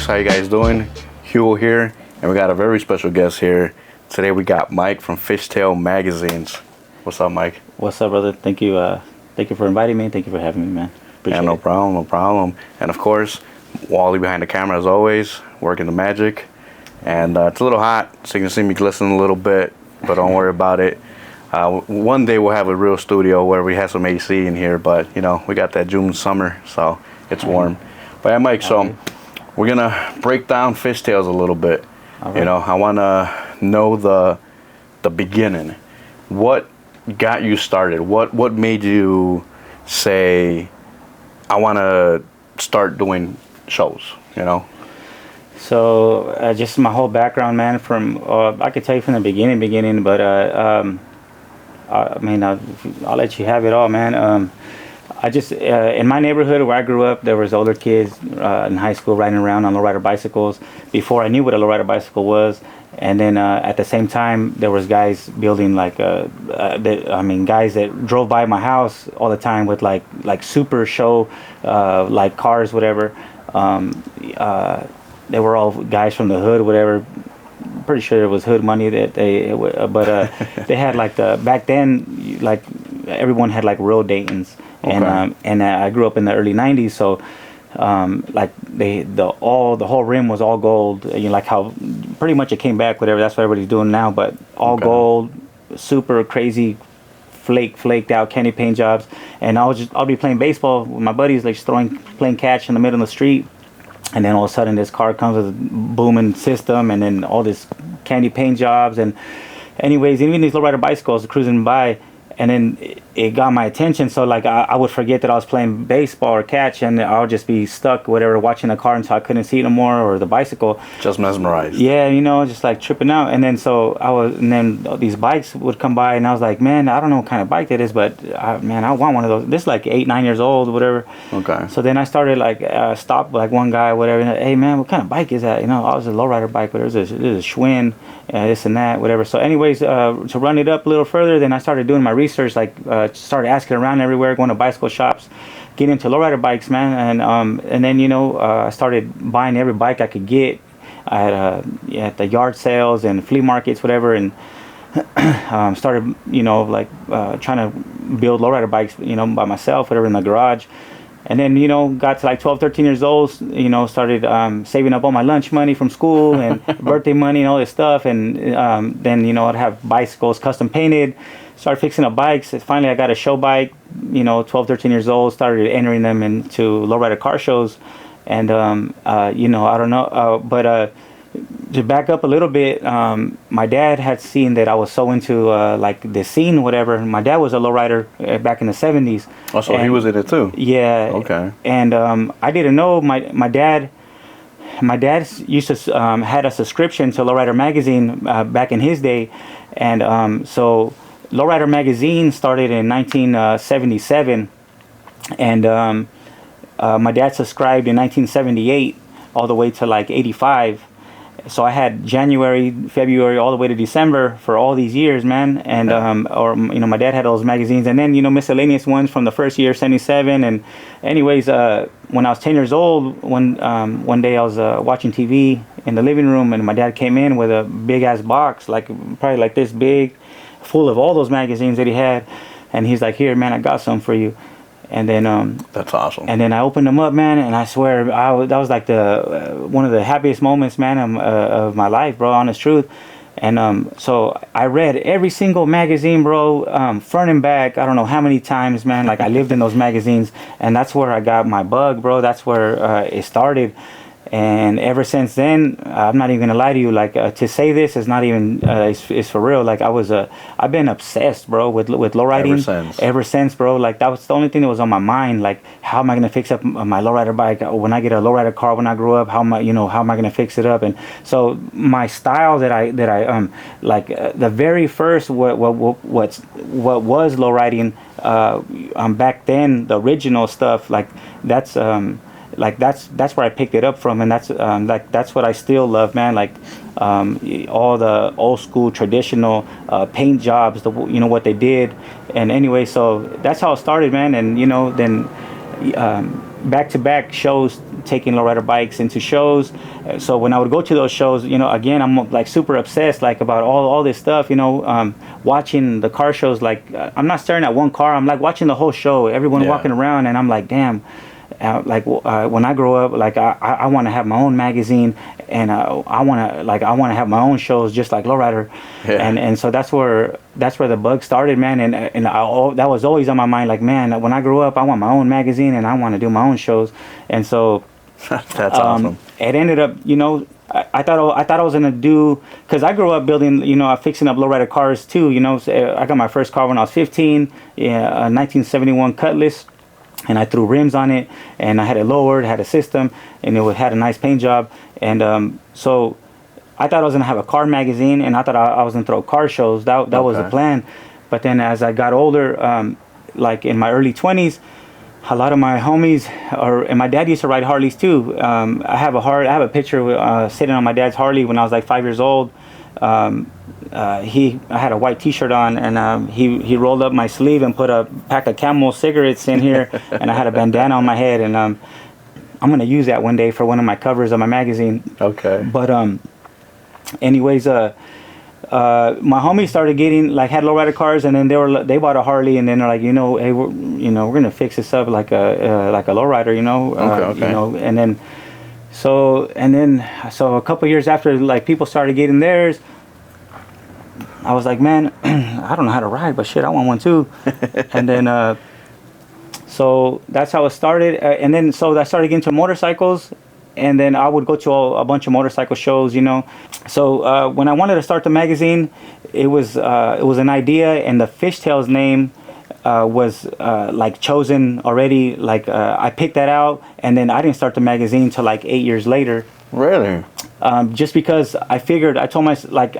folks, how you guys doing? Hugo here, and we got a very special guest here. Today we got Mike from Fishtailz Magazine. What's up, Mike? What's up, brother? Thank you for inviting me. Thank you for having me, man. Appreciate no it. problem, no problem. And of course, Wally behind the camera as always, working the magic. And it's a little hot, so you can see me glistening a little bit, but don't worry about it. One day we'll have a real studio where we have some AC in here, but you know, we got that June summer, so it's warm. But yeah, Mike, so we're gonna break down Fishtailz a little bit. Right. You know, I wanna know the beginning. What got you started? What made you say, I wanna start doing shows, you know? So just my whole background, man, from I could tell you from the beginning, but I mean, I'll let you have it all, man. I just in my neighborhood where I grew up, there was older kids in high school riding around on lowrider bicycles before I knew what a lowrider bicycle was. And then at the same time, there was guys building like guys that drove by my house all the time with like super show like cars, whatever. They were all guys from the hood, whatever. Pretty sure it was hood money that but they had like back then, like everyone had like real Daytons. Okay. And I grew up in the early '90s, so like the whole rim was all gold. You know, like how pretty much it came back, whatever. That's what everybody's doing now, but all gold, super crazy, flaked out candy paint jobs. And I'll be playing baseball with my buddies, like playing catch in the middle of the street, and then all of a sudden this car comes with a booming system, and then all this candy paint jobs, and anyways, even these lowrider bicycles cruising by. And then it got my attention, so like I would forget that I was playing baseball or catch, and I would just be stuck, whatever, watching the car until I couldn't see it no more, or the bicycle. Just mesmerized. Yeah, you know, just like tripping out. And then and then these bikes would come by, and I was like, man, I don't know what kind of bike that is, but I want one of those. This is like 8, 9 years old, whatever. Okay. So then I started like stop like one guy, whatever. And, hey man, what kind of bike is that? You know, I was a lowrider bike, but there's a Schwinn, this and that, whatever. So anyways, to run it up a little further, then I started doing my research, like started asking around everywhere, going to bicycle shops, getting into lowrider bikes, man. And then, you know, I started buying every bike I could get at the yard sales and flea markets, whatever, and started, you know, like trying to build lowrider bikes, you know, by myself, whatever, in the garage. And then, you know, got to like 12, 13 years old, you know, started saving up all my lunch money from school and birthday money and all this stuff. And then, you know, I'd have bicycles custom painted, started fixing up bikes. Finally, I got a show bike, you know, 12, 13 years old, started entering them into lowrider car shows. And, you know, I don't know, but to back up a little bit, my dad had seen that I was so into like the scene, whatever. My dad was a lowrider back in the 70s. Oh, so he was in it too? Yeah. Okay. And I didn't know my dad used to had a subscription to Lowrider Magazine back in his day. And so Lowrider Magazine started in 1977. And my dad subscribed in 1978 all the way to like 85. So I had January, February, all the way to December for all these years, man. And or you know, my dad had all those magazines, and then, you know, miscellaneous ones from the first year, 77. And anyways, when I was 10 years old, one day I was watching TV in the living room, and my dad came in with a big ass box, like probably like this big, full of all those magazines that he had. And he's like, "Here, man, I got some for you." And then that's awesome. And then I opened them up, man, and I swear that was like the one of the happiest moments, man, of my life, bro. Honest truth. And so I read every single magazine, bro, front and back. I don't know how many times, man. Like I lived in those magazines, and that's where I got my bug, bro. That's where it started. And ever since then, I'm not even gonna lie to you. Like to say this is not even it's for real. Like I've been obsessed, bro, with lowriding ever since, bro. Like that was the only thing that was on my mind. Like, how am I gonna fix up my lowrider bike when I get a lowrider car when I grow up? How am I gonna fix it up? And so my style that I like the very first what was lowriding back then, the original stuff, like that's where I picked it up from, and that's what I still love, man. Like all the old school traditional paint jobs, what they did. And anyway, so that's how it started, man. And then back-to-back shows, taking lowrider bikes into shows. So when I would go to those shows, you know, again, I'm like super obsessed, like about all this stuff, you know, watching the car shows. Like I'm not staring at one car, I'm like watching the whole show, everyone walking around, and I'm like, damn. When I grow up, like I want to have my own magazine, and I want to have my own shows just like lowrider, and so that's where the bug started, man. And that was always on my mind, like, man, when I grow up, I want my own magazine and I want to do my own shows. And so that's awesome. It ended up, you know, I thought I was gonna do, because I grew up building, you know, fixing up lowrider cars too. You know, so I got my first car when I was 15, a 1971 Cutlass. And I threw rims on it, and I had it lowered, had a system, and it had a nice paint job. And so I thought I was gonna have a car magazine, and I thought I was gonna throw car shows. That was the plan. But then as I got older, like in my early 20s, a lot of my homies, and my dad used to ride Harleys too. I have a picture sitting on my dad's Harley when I was like 5 years old. I had a white T-shirt on, and he rolled up my sleeve and put a pack of Camel cigarettes in here, and I had a bandana on my head, and I'm gonna use that one day for one of my covers of my magazine. Okay. But anyways, my homies started had lowrider cars, and then they bought a Harley, and then they're like, you know, hey, we're gonna fix this up like a lowrider, you know. Okay. You know, and then so a couple years after, like, people started getting theirs, I was like, man, I don't know how to ride, but shit, I want one too. And then, so that's how it started. And then, so I started getting into motorcycles, and then I would go to a bunch of motorcycle shows, you know. So when I wanted to start the magazine, it was an idea, and the Fishtailz name was like chosen already. Like I picked that out, and then I didn't start the magazine till like 8 years later. Really? Just because I told myself, like,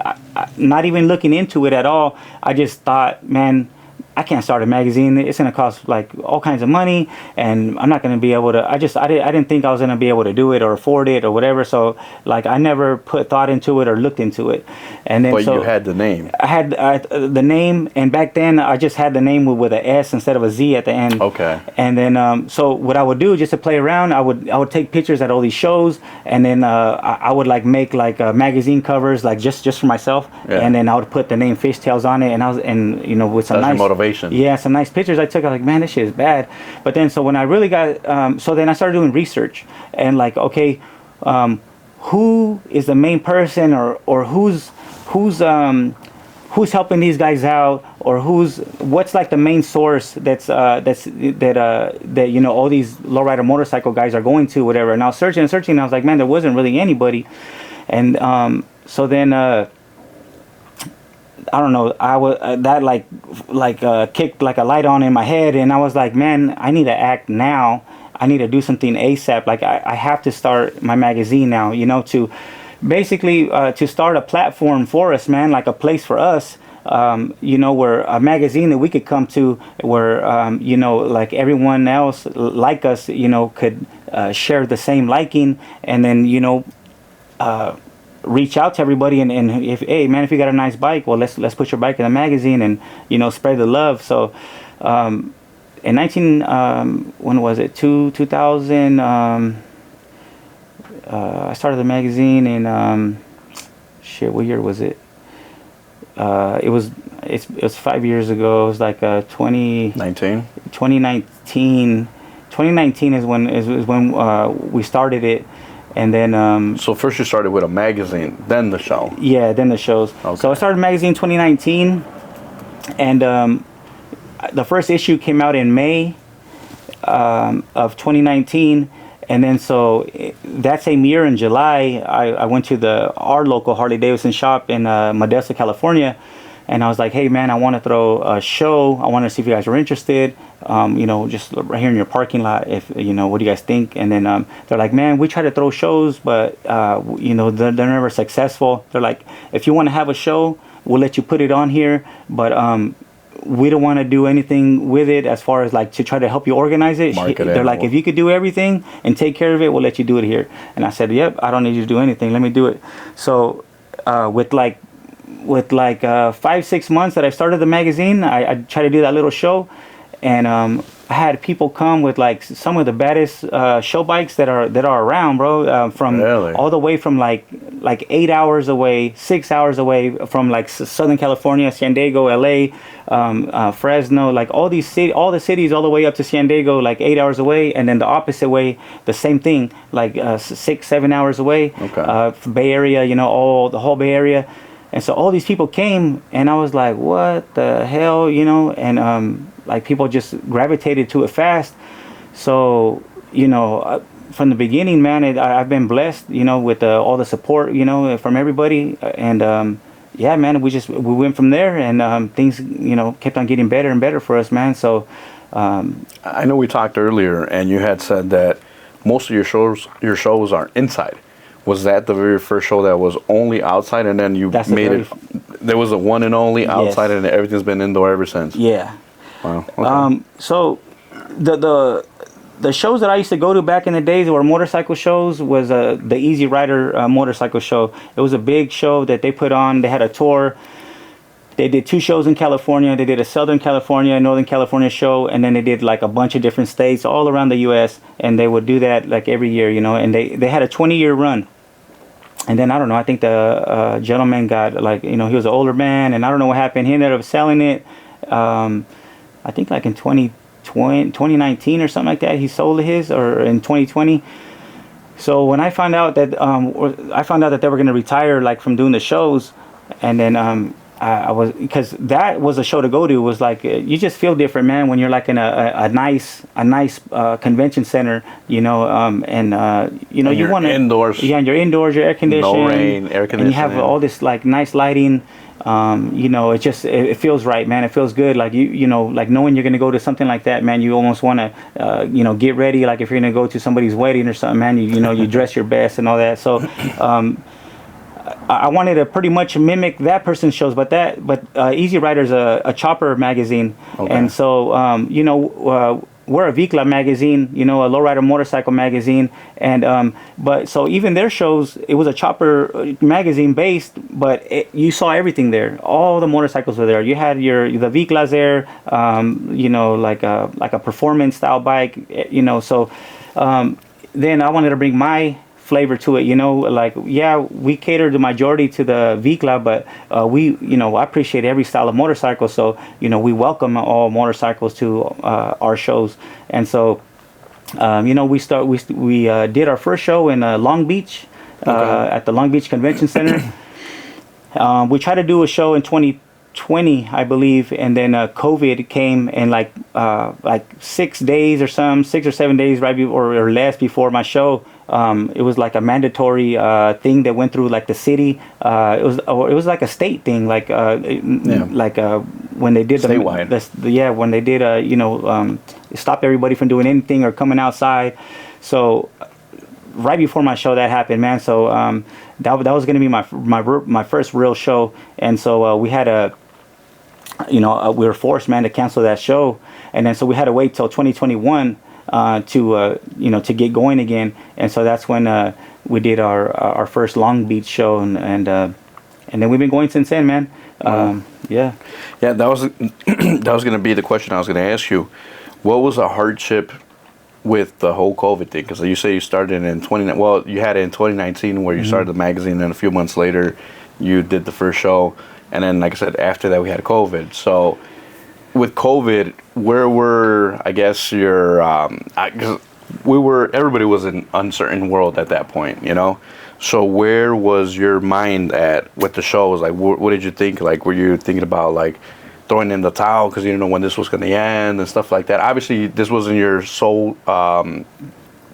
not even looking into it at all, I just thought, man, I can't start a magazine. It's gonna cost like all kinds of money, and I'm not gonna be able to. I didn't think I was gonna be able to do it or afford it or whatever. So like I never put thought into it or looked into it. And then but you had the name. I had the name, and back then I just had the name with an S instead of a Z at the end. Okay. And then so what I would do just to play around, I would take pictures at all these shows, and then I would like make like magazine covers like just for myself, and then I would put the name Fishtailz on it, and you know, with some nice motivation. Yeah, some nice pictures I took. I was like, man, this shit is bad. But then, so when I really got, so then I started doing research, and like, okay, who is the main person, or who's helping these guys out, or what's like the main source that you know, all these lowrider motorcycle guys are going to, whatever. And I was searching, and I was like, man, there wasn't really anybody. And so then I don't know, I was that kicked like a light on in my head, and I was like, man, I need to act now. I need to do something ASAP. Like I have to start my magazine now, you know, to basically to start a platform for us, man, like a place for us, you know, where a magazine that we could come to, where you know, like everyone else like us, you know, could share the same liking, and then, you know, reach out to everybody, and if, hey man, if you got a nice bike, well, let's put your bike in the magazine, and, you know, spread the love. So in when was it, 2000, I started the magazine in what year was it? It was 5 years ago. It was like 2019 is when we started it. And then so first you started with a magazine, then the show. Yeah, then the shows. Okay. So I started magazine 2019, and the first issue came out in May of 2019. And then so that same year in July, I went to our local Harley Davidson shop in Modesto, California, and I was like, hey man, I want to throw a show. I want to see if you guys are interested. You know, just right here in your parking lot, if, you know, what do you guys think? And then they're like, man, we try to throw shows, but you know, they're never successful. They're like, if you want to have a show, we'll let you put it on here, but we don't want to do anything with it as far as like to try to help you organize it. They're like, if you could do everything and take care of it, we'll let you do it here. And I said, yep, I don't need you to do anything, let me do it. So with 5-6 months that I started the magazine, I tried to do that little show, and I had people come with like some of the baddest show bikes that are around, bro. From all the way from like 8 hours away, 6 hours away from like Southern California, San Diego, LA, Fresno, like all the cities all the way up to San Diego, like 8 hours away, and then the opposite way, the same thing, like 6-7 hours away. Bay Area, you know, the whole Bay Area. And so all these people came, and I was like, what the hell, you know? And like people just gravitated to it fast. So, you know, from the beginning, man, I've been blessed, you know, with all the support, you know, from everybody. And yeah, man, we went from there, and things, you know, kept on getting better and better for us, man. So I know we talked earlier, and you had said that most of your shows are inside. Was that the very first show that was only outside, and then you made it? There was a one and only outside, and everything's been indoor ever since. Yeah. Wow. Okay. So the shows that I used to go to back in the days that were motorcycle shows was the Easy Rider motorcycle show. It was a big show that they put on. They had a tour. They did 2 shows in California. They did a Southern California, Northern California show, and then they did like a bunch of different states all around the U.S. And they would do that like every year, you know. And they had a 20-year run. And then, I don't know, I think the gentleman got, like, you know, he was an older man, and I don't know what happened. He ended up selling it, I think like in 2019 or something like that. He sold his, or in 2020. So when I found out that they were going to retire, like, from doing the shows, and then I was, because that was a show to go to. It was like, you just feel different, man, when you're like in a nice convention center, you know, you know, you want to indoors. Yeah, and you're indoors, you're air conditioned, no rain, air conditioning, and you have all this like nice lighting. You know, it feels right, man. It feels good. Like you know, like knowing you're gonna go to something like that, man. You almost want to, you know, get ready. Like if you're gonna go to somebody's wedding or something, man. You know, you dress your best and all that. So. I wanted to pretty much mimic that person's shows, but Easy Rider's a chopper magazine, and so you know, we're a Vikla magazine, you know, a lowrider motorcycle magazine, and but so even their shows, it was a chopper magazine based, but you saw everything there. All the motorcycles were there. You had the Viklas there, you know, like a performance style bike, you know. So then I wanted to bring my flavor to it, you know, like, yeah, we cater the majority to the Vikla, but we, you know, I appreciate every style of motorcycle, so, you know, we welcome all motorcycles to our shows. And so you know, we did our first show in Long Beach, at the Long Beach Convention Center. We tried to do a show in 2020, I believe, and then COVID came, and like 6 days or 6 or 7 days right before, or less, before my show, it was like a mandatory thing that went through like the city. It was like a state thing, like when they did statewide. When they did you know, stop everybody from doing anything or coming outside. So right before my show that happened, man. So that was going to be my first real show, and so we had we were forced, man, to cancel that show, and then so we had to wait till 2021 to get going again. And so that's when we did our first Long Beach show, and then we've been going since then, man. Yeah, that was going to be the question I was going to ask you. What was a hardship with the whole COVID thing? Because you say you started in you had it in 2019 where you started the magazine, and a few months later you did the first show, and then, like I said, after that we had COVID. So with COVID, where were, I guess, your everybody was in an uncertain world at that point, you know? So where was your mind at with the shows? Like, what did you think? Like, were you thinking about like throwing in the towel because you didn't know when this was going to end and stuff like that? Obviously, this wasn't your sole,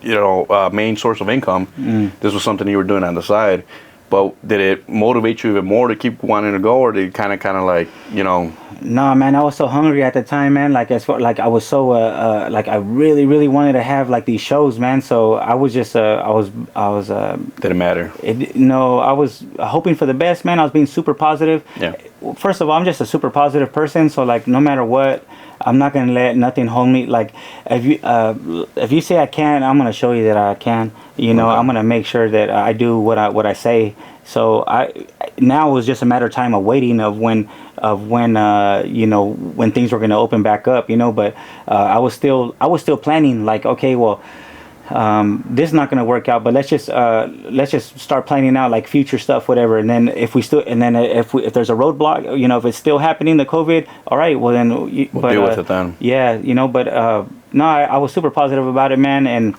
main source of income. This was something you were doing on the side. But did it motivate you even more to keep wanting to go, or did it kind of like, you know? No, man, I was so hungry at the time, man. Like, as far, like, I was so like, I really, really wanted to have like these shows, man. So I was just I was didn't matter. I was hoping for the best, man. I was being super positive. Yeah. First of all, I'm just a super positive person. So like, no matter what, I'm not gonna let nothing hold me. Like, if you say I can, I'm gonna show you that I can. You know, I'm gonna make sure that I do what I say. So now it was just a matter of time of waiting of when you know, when things were going to open back up, you know. But I was still planning, like, okay, well, this is not going to work out, but let's just start planning out like future stuff, whatever. And then if there's a roadblock, you know, if it's still happening, the COVID, all right, well then we'll deal with it then. Yeah, you know, but no, I was super positive about it, man, and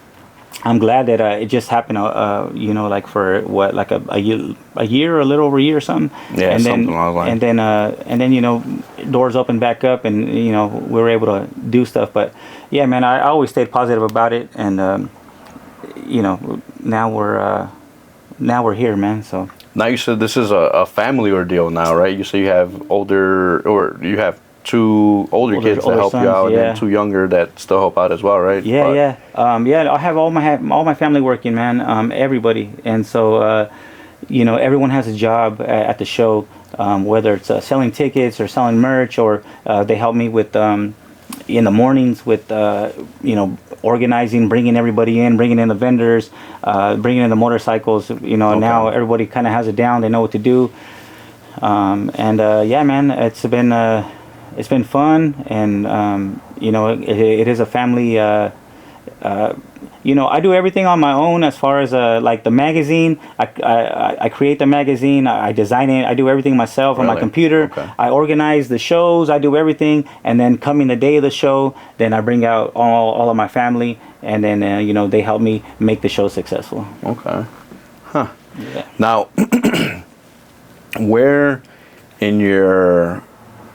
I'm glad that it just happened, you know, like for what, like a year, a little over a year or something. Yeah, and something then, along those lines. And then, you know, doors opened back up, and you know, we were able to do stuff. But yeah, man, I always stayed positive about it, and you know, now we're here, man. So now you said this is a family ordeal now, right? You say you have you have two older kids that help sons, you out, yeah. and two younger that still help out as well, right? Yeah, yeah. I have all my family working, man. Everybody, and so you know, everyone has a job at the show, whether it's selling tickets or selling merch, or they help me with in the mornings with you know, organizing, bringing everybody in, bringing in the vendors, bringing in the motorcycles. You know, now everybody kind of has it down. They know what to do. And yeah, man, it's been fun, and you know, it is a family. You know, I do everything on my own as far as like the magazine. I create the magazine. I design it. I do everything myself on my computer. Okay. I organize the shows. I do everything, and then coming the day of the show, then I bring out all of my family, and then you know, they help me make the show successful. Okay. Huh. Yeah. Now, where in your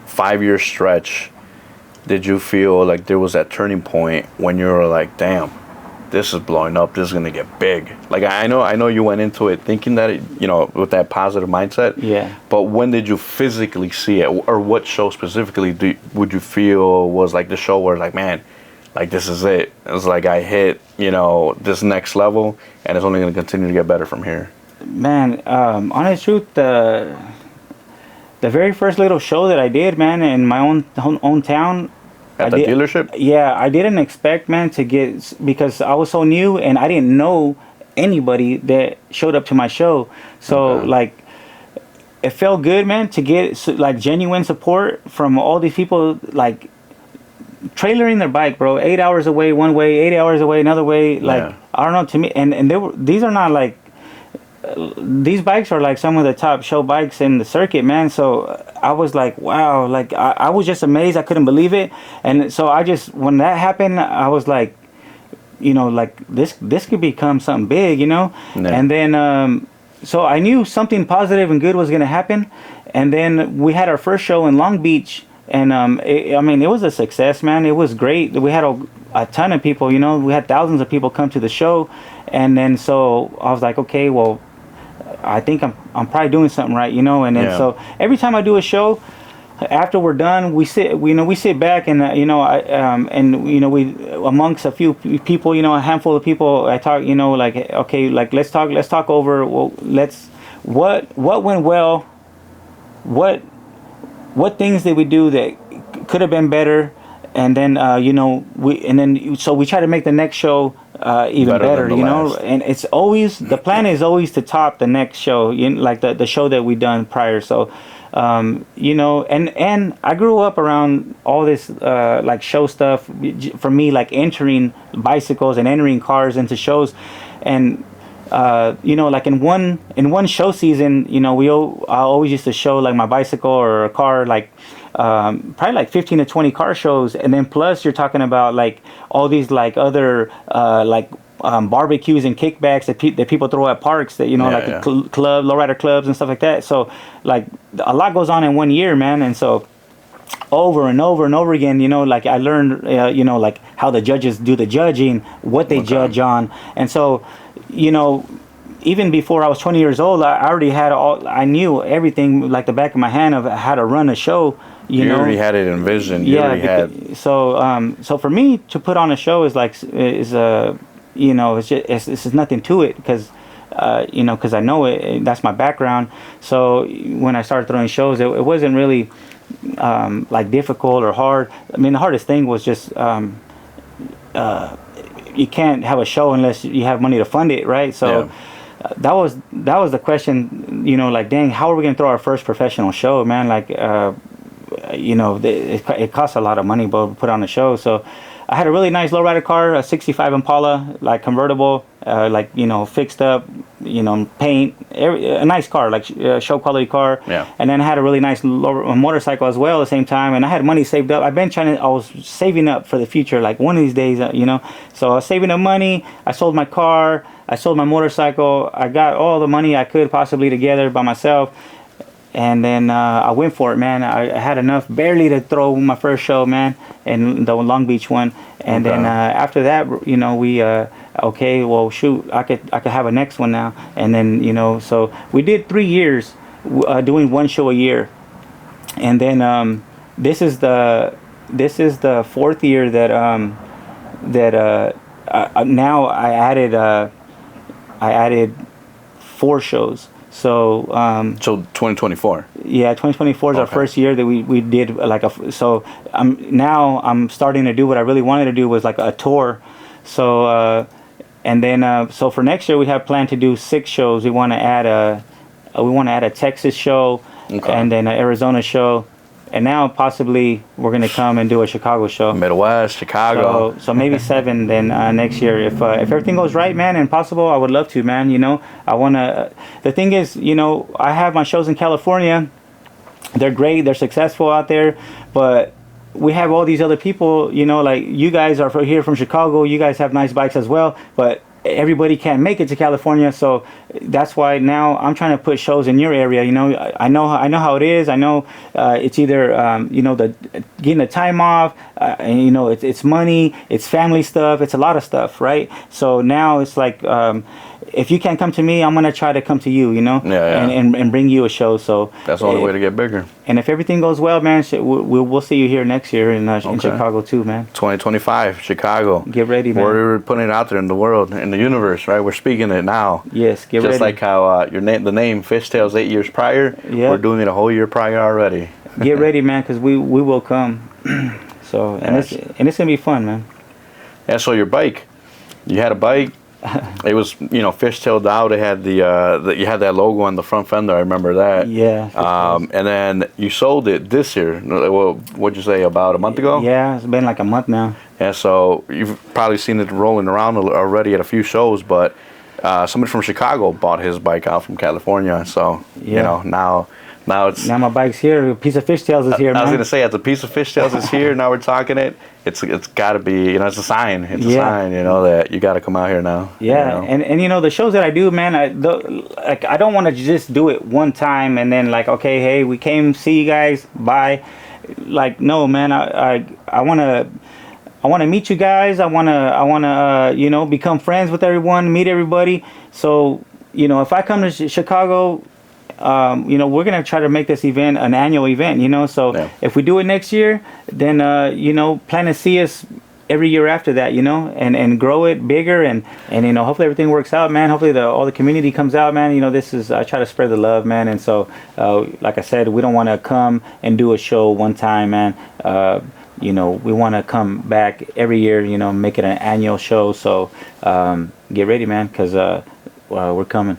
5-year stretch did you feel like there was that turning point when you were like, damn, this is blowing up, this is gonna get big? Like, I know you went into it thinking that you know, with that positive mindset. Yeah. But when did you physically see it, or what show specifically would you feel was like the show where like, man, like this is it? It was like I hit, you know, this next level, and it's only gonna continue to get better from here. Man, honest truth, the very first little show that I did, man, in my own town. At the dealership? Yeah, I didn't expect, man, to get, because I was so new and I didn't know anybody that showed up to my show. So like, it felt good, man, to get like genuine support from all these people, like trailering their bike, bro, 8 hours away one way, 8 hours away another way. Like, I don't know, to me, and these are not like, these bikes are like some of the top show bikes in the circuit, man. So I was like, wow, like I was just amazed. I couldn't believe it. And so when that happened, I was like, you know, like this could become something big, you know. And then so I knew something positive and good was gonna happen. And then we had our first show in Long Beach, and I mean, it was a success, man. It was great. We had a ton of people, you know. We had thousands of people come to the show. And then so I was like, okay, well, I think I'm probably doing something right, you know. And then so every time I do a show, after we're done, we sit back, and you know, and you know, we amongst a few people, you know, a handful of people, I talk, you know, like, okay, like let's talk over, well, what went well, what things did we do that could have been better, and then you know, so we try to make the next show even better, you know. And it's always, the plan is always to top the next show, you know, like the show that we done prior. So you know, and I grew up around all this like show stuff. For me, like entering bicycles and entering cars into shows, and you know, like in one show season, you know, I always used to show like my bicycle or a car, like probably like 15 to 20 car shows, and then plus you're talking about like all these like other like barbecues and kickbacks that people throw at parks, that, you know, club, lowrider clubs and stuff like that. So like a lot goes on in 1 year, man. And so over and over and over again, you know, like I learned you know, like how the judges do the judging, what they judge on. And so, you know, even before I was 20 years old, I already had I knew everything like the back of my hand of how to run a show. You know? Already had it envisioned. So for me to put on a show is you know, it's nothing to it, because you know, because I know it, that's my background. So when I started throwing shows, it wasn't really like difficult or hard. I mean, the hardest thing was just you can't have a show unless you have money to fund it, right? So that was the question, like, dang, how are we gonna throw our first professional show, man? Like, it costs a lot of money, but put on a show. So I had a really nice lowrider car, a 65 Impala, like convertible, fixed up, paint, a nice car, like show quality car. Yeah. And then I had a really nice motorcycle as well at the same time. And I had money saved up. I was saving up for the future, like one of these days, So I was saving up money. I sold my car. I sold my motorcycle. I got all the money I could possibly together by myself. And then I went for it, man. I had enough barely to throw my first show, man, in the Long Beach one. And then after that, we okay, well, shoot, I could have a next one now. And then so we did 3 years doing one show a year. And then this is the 4th year that now I added 4 shows. So 2024. Yeah, 2024 is our first year that we did so now I'm starting to do what I really wanted to do, was like a tour. So and then so for next year we have planned to do 6 shows. We want to add a Texas show, and then an Arizona show. And now possibly we're gonna come and do a Chicago show. Midwest, Chicago. So maybe 7 then next year if everything goes right, man, and possible. I would love to, man. I wanna. The thing is, I have my shows in California. They're great. They're successful out there, but we have all these other people. Like you guys are here from Chicago. You guys have nice bikes as well, but everybody can't make it to California, so that's why now I'm trying to put shows in your area. I know how it is. I know it's either the getting the time off, and it's money, it's family stuff, it's a lot of stuff, right? So now it's like if you can't come to me, I'm gonna try to come to you, and bring you a show. So that's the only way to get bigger. And if everything goes well, man, we'll see you here next year in Chicago too, man. 2025, Chicago. Get ready, man. We're putting it out there in the world, in the universe, right? We're speaking it now. Yes, get ready. Just like how the name Fishtailz 8 years prior, we're doing it a whole year prior already. Get ready, man, because we will come. So it's gonna be fun, man. Yeah. So your bike, you had a bike. It was fishtailed out. It had you had that logo on the front fender. I remember that. Yeah. And then you sold it this year. Well, what'd you say, about a month ago? Yeah, it's been like a month now. Yeah. So you've probably seen it rolling around already at a few shows, but somebody from Chicago bought his bike out from California. So now it's... Now my bike's here. A piece of Fishtailz is here, man. I was going to say, as a piece of Fishtailz is here, now we're talking it. It's got to be, it's a sign. It's a sign, that you got to come out here now. Yeah, and the shows that I do, man, I don't want to just do it one time and then okay, hey, we came, see you guys, bye. No, man, I want to meet you guys. I want to become friends with everyone, meet everybody. So, if I come to Chicago, we're gonna try to make this event an annual event. So if we do it next year, then plan to see us every year after that. And grow it bigger, and hopefully everything works out, man. Hopefully all the community comes out, man. This is, I try to spread the love, man. And so like I said, we don't want to come and do a show one time, man. We want to come back every year, make it an annual show. So get ready, man, because we're coming.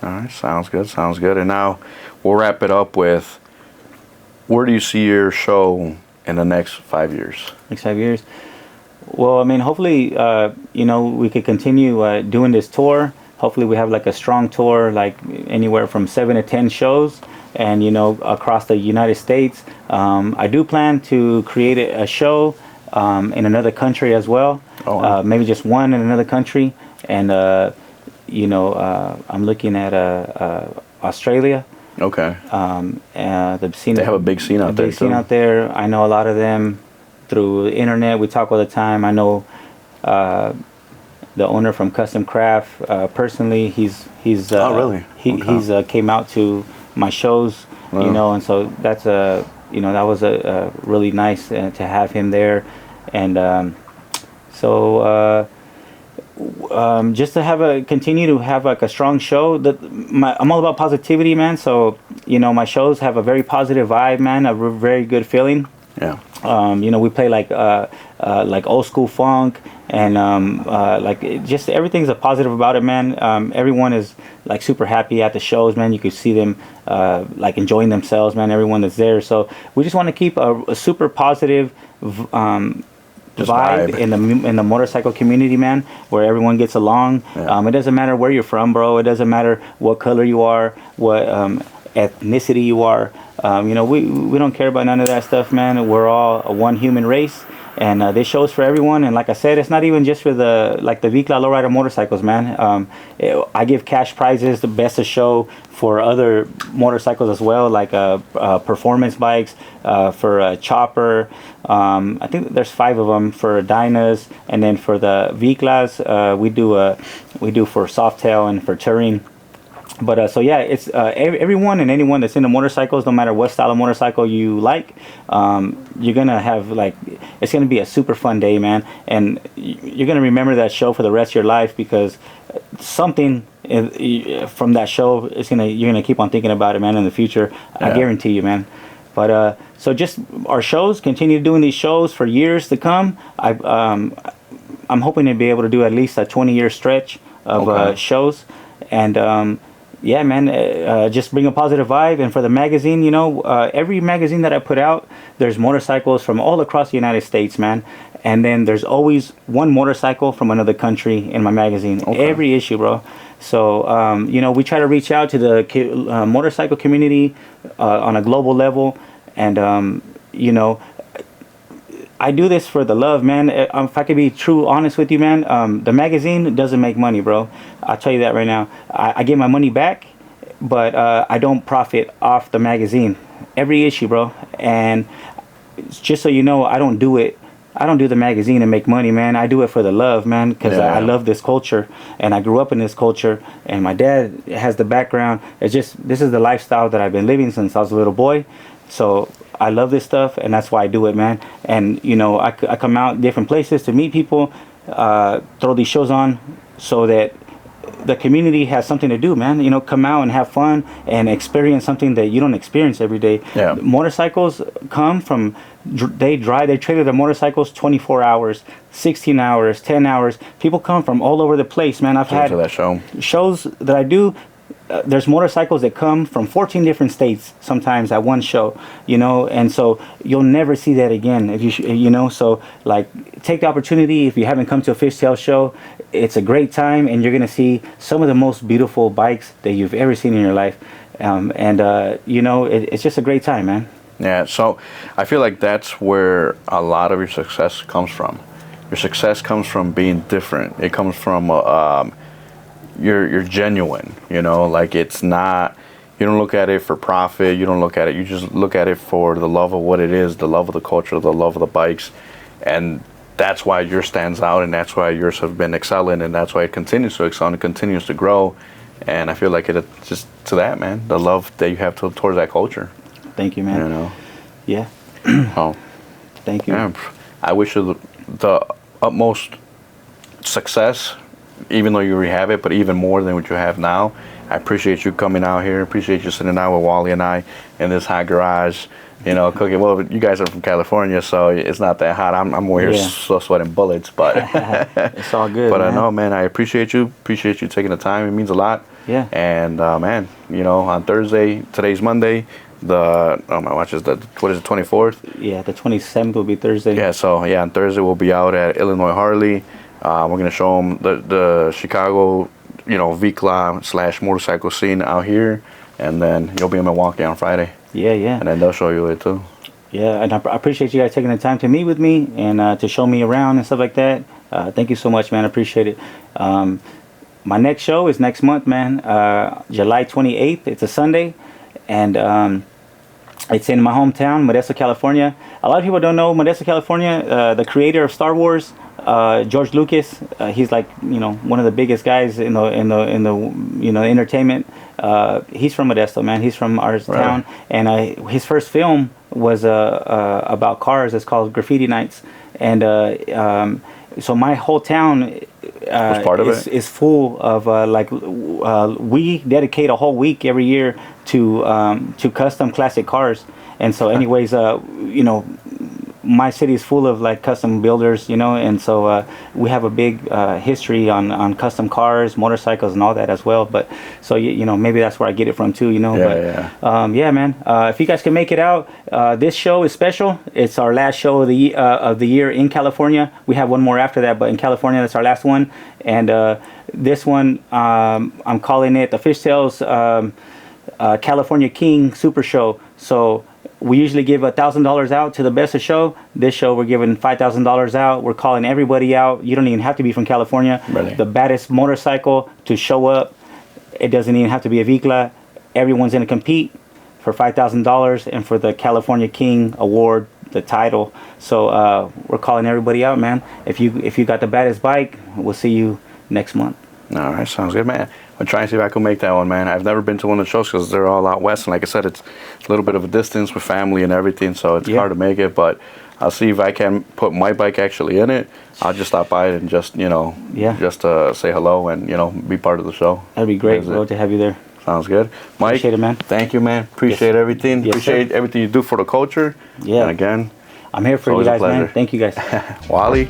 All right, sounds good. And now we'll wrap it up with, where do you see your show in the next 5 years? Next 5 years? Well, I mean, hopefully, we could continue doing this tour. Hopefully we have a strong tour, anywhere from 7 to 10 shows, and, across the United States. I do plan to create a show in another country as well. Oh, wow. Maybe just one in another country. And, I'm looking at Australia. Okay. The scene. They have a big scene out there. Big scene out there. I know a lot of them through the internet. We talk all the time. I know the owner from Custom Craft personally. He's. Oh, really? He's came out to my shows. Wow. And so that's that was a really nice to have him there, and just to continue to have a strong show. I'm all about positivity, man. So my shows have a very positive vibe, man. A very good feeling. Yeah. You know, we play like old school funk, and just everything's a positive about it, man. Everyone is like super happy at the shows, man. You could see them like enjoying themselves, man. Everyone that's there. So we just want to keep a super positive vibe in the motorcycle community, man, where everyone gets along. It doesn't matter where you're from, bro. It doesn't matter what color you are, what ethnicity you are. You know, we don't care about none of that stuff, man. We're all one human race, and this show's for everyone. And like I said, it's not even just for the Vikla lowrider motorcycles, man. I give cash prizes, the best of show for other motorcycles as well, like performance bikes, for a chopper. I think there's 5 of them for Dynas, and then for the Viklas, we do for Softail and for touring. But so yeah, it's everyone and anyone that's into motorcycles, no matter what style of motorcycle you like, you're gonna have it's gonna be a super fun day, man, and you're gonna remember that show for the rest of your life, because something from that show you're gonna keep on thinking about it, man, in the future. I guarantee you, man. But so just our shows, continue doing these shows for years to come. I'm hoping to be able to do at least a 20-year stretch of shows, and yeah, man, just bring a positive vibe. And for the magazine, you know, every magazine that I put out, there's motorcycles from all across the United States, man. And then there's always one motorcycle from another country in my magazine. Every issue, bro. So, you know, we try to reach out to the motorcycle community on a global level. And, you know, I do this for the love, man. If I could be true honest with you, man, the magazine doesn't make money, bro. I'll tell you that right now. I get my money back, but I don't profit off the magazine. Every issue, bro. And just so you know, I don't do the magazine to make money, man. I do it for the love, man, because I love this culture, and I grew up in this culture, and my dad has the background. It's just, this is the lifestyle that I've been living since I was a little boy. So I love this stuff, and that's why I do it, man. And, you know, I come out different places to meet people, throw these shows on so that the community has something to do, man. You know, come out and have fun and experience something that you don't experience every day. Yeah. Motorcycles come from, they trailer their motorcycles 24 hours, 16 hours, 10 hours. People come from all over the place, man. I've had shows that I do. There's motorcycles that come from 14 different states sometimes at one show, you know, and so you'll never see that again if you know. So like, take the opportunity. If you haven't come to a Fishtailz show, it's a great time, and you're gonna see some of the most beautiful bikes that you've ever seen in your life, and you know, it's just a great time, man. Yeah, so I feel like that's where a lot of your success comes from. Your success comes from being different. It comes from you're genuine, you know, like it's not, you don't look at it for profit, you don't look at it, you just look at it for the love of what it is, the love of the culture, the love of the bikes, and that's why yours stands out, and that's why yours have been excelling, and that's why it continues to excel and it continues to grow. And I feel like it's just to that, man, the love that you have towards that culture. Thank you, man. You know? Yeah. Oh. Thank you. Yeah, I wish you the utmost success, even though you already have it, but even more than what you have now. I appreciate you coming out here. Appreciate you sitting down with Wally and I in this hot garage, you know, cooking. Well, you guys are from California, so it's not that hot. I'm over here sweating bullets, but it's all good. But man. I know, man, I appreciate you. Appreciate you taking the time. It means a lot. Yeah. And man, you know, on Thursday, today's Monday, my watch is what is it, 24th? Yeah, the 27th will be Thursday. Yeah, so yeah, on Thursday we'll be out at Illinois Harley. We're gonna show them the Chicago, you know, Vikla / motorcycle scene out here, and then you'll be in Milwaukee on Friday. Yeah, yeah. And then they'll show you it too. Yeah, and I appreciate you guys taking the time to meet with me and to show me around and stuff like that. Thank you so much, man. I appreciate it. My next show is next month, man. July 28th. It's a Sunday, and it's in my hometown, Modesto, California. A lot of people don't know Modesto, California. The creator of Star Wars, George Lucas, he's like, you know, one of the biggest guys in the you know, entertainment. He's from Modesto, man. He's from our town, and his first film was about cars. It's called Graffiti Nights, and so my whole town is full of we dedicate a whole week every year to custom classic cars. And so anyways, you know, my city is full of like custom builders, you know, and so we have a big history on custom cars, motorcycles, and all that as well. But so you know, maybe that's where I get it from too, you know. Yeah, man. If you guys can make it out, this show is special. It's our last show of the year in California. We have one more after that, but in California, that's our last one. And this one, I'm calling it the Fishtailz California King Super Show. So we usually give $1,000 out to the best of show. This show we're giving $5,000 out. We're calling everybody out. You don't even have to be from California. Really? The baddest motorcycle to show up. It doesn't even have to be a Vicla. Everyone's going to compete for $5,000 and for the California King Award, the title. So we're calling everybody out, man. If you got the baddest bike, we'll see you next month. All right, sounds good, man. I'll try and see if I can make that one, man. I've never been to one of the shows because they're all out west, and like I said, it's a little bit of a distance with family and everything, so it's hard to make it. But I'll see if I can put my bike actually in it. I'll just stop by and just just say hello and be part of the show. That'd be great, bro, to have you there. Sounds good, Mike. Appreciate it, man. Thank you, man. Appreciate everything. Yes, Appreciate everything you do for the culture. Yeah. And again, I'm here for you guys, man. Thank you guys. Wally.